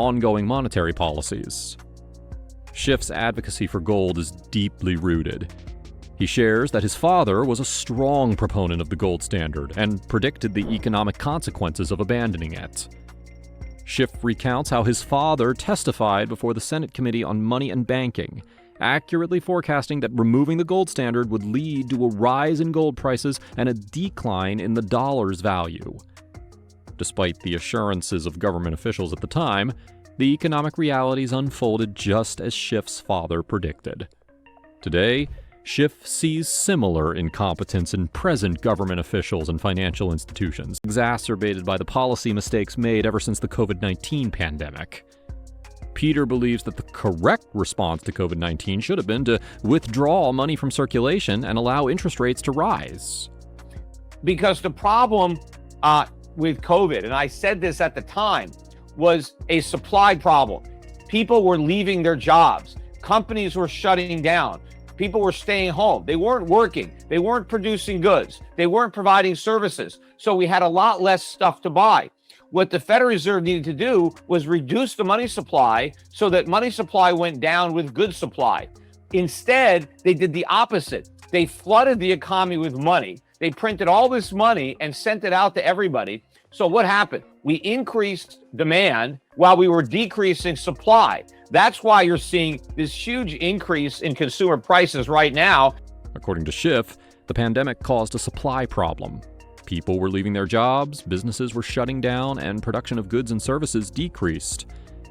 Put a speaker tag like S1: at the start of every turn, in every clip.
S1: ongoing monetary policies. Schiff's advocacy for gold is deeply rooted. He shares that his father was a strong proponent of the gold standard and predicted the economic consequences of abandoning it. Schiff recounts how his father testified before the Senate Committee on Money and Banking, accurately forecasting that removing the gold standard would lead to a rise in gold prices and a decline in the dollar's value. Despite the assurances of government officials at the time, the economic realities unfolded just as Schiff's father predicted. Today, Schiff sees similar incompetence in present government officials and financial institutions, exacerbated by the policy mistakes made ever since the COVID-19 pandemic. Peter believes that the correct response to COVID-19 should have been to withdraw money from circulation and allow interest rates to rise.
S2: Because the problem with COVID, and I said this at the time, was a supply problem. People were leaving their jobs. Companies were shutting down. People were staying home. They weren't working. They weren't producing goods. They weren't providing services. So we had a lot less stuff to buy. What the Federal Reserve needed to do was reduce the money supply so that money supply went down with goods supply. Instead, they did the opposite. They flooded the economy with money. They printed all this money and sent it out to everybody. So what happened? We increased demand while we were decreasing supply. That's why you're seeing this huge increase in consumer prices right now.
S1: According to Schiff, the pandemic caused a supply problem. People were leaving their jobs, businesses were shutting down, and production of goods and services decreased.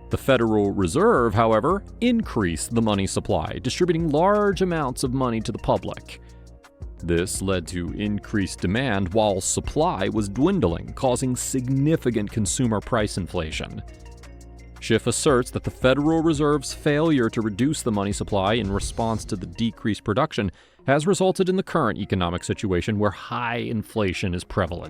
S1: The Federal Reserve, however, increased the money supply, distributing large amounts of money to the public. This led to increased demand while supply was dwindling, causing significant consumer price inflation. Schiff asserts that the Federal Reserve's failure to reduce the money supply in response to the decreased production has resulted in the current economic situation where high inflation is prevalent.